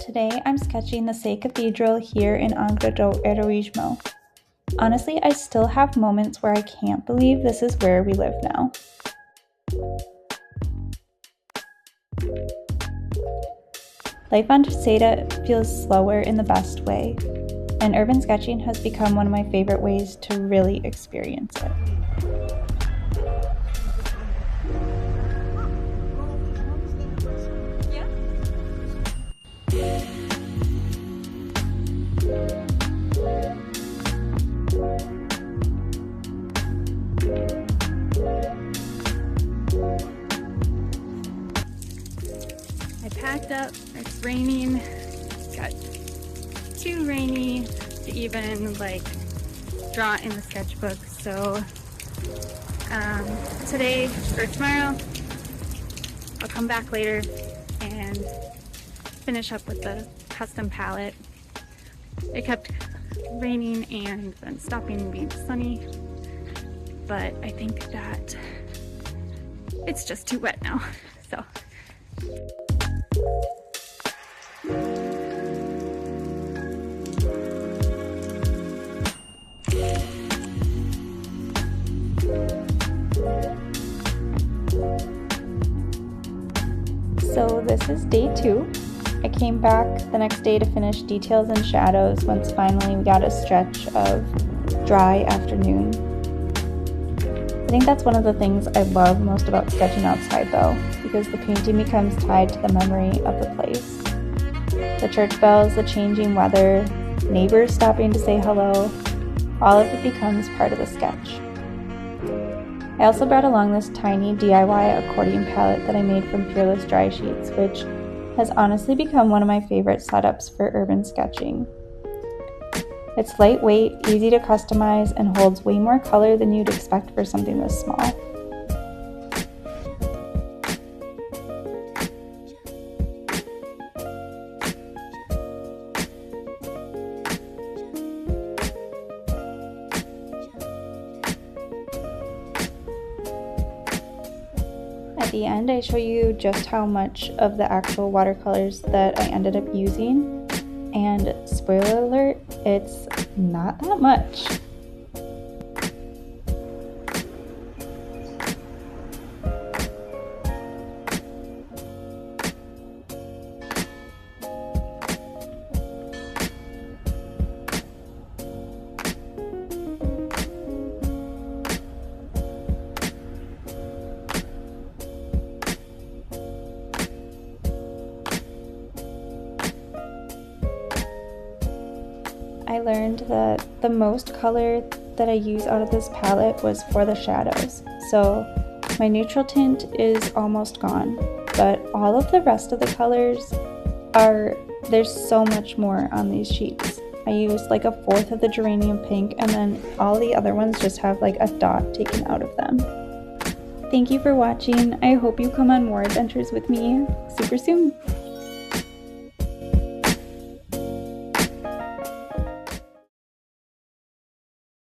Today I'm sketching the Sé Cathedral here in Angra do Heroísmo. Honestly, I still have moments where I can't believe this is where we live now. Life on Terceira feels slower in the best way, and urban sketching has become one of my favorite ways to really experience it. I packed up, it's raining, got too rainy to even draw in the sketchbook, so today or tomorrow I'll come back later and finish up with the custom palette. It kept raining and then stopping and being sunny, but I think that it's just too wet now, so. So this is day 2. I came back the next day to finish details and shadows once finally we got a stretch of dry afternoon. I think that's one of the things I love most about sketching outside though, because the painting becomes tied to the memory of the place. The church bells, the changing weather, neighbors stopping to say hello, all of it becomes part of the sketch. I also brought along this tiny DIY accordion palette that I made from Peerless DrySheets, which has honestly become one of my favorite setups for urban sketching. It's lightweight, easy to customize, and holds way more color than you'd expect for something this small. At the end, I show you just how much of the actual watercolors that I ended up using, and spoiler alert, it's not that much. I learned that the most color that I use out of this palette was for the shadows. So my neutral tint is almost gone, but all of the rest of the colors there's so much more on these sheets. I used like 1/4 of the geranium pink, and then all the other ones just have like a dot taken out of them. Thank you for watching. I hope you come on more adventures with me super soon.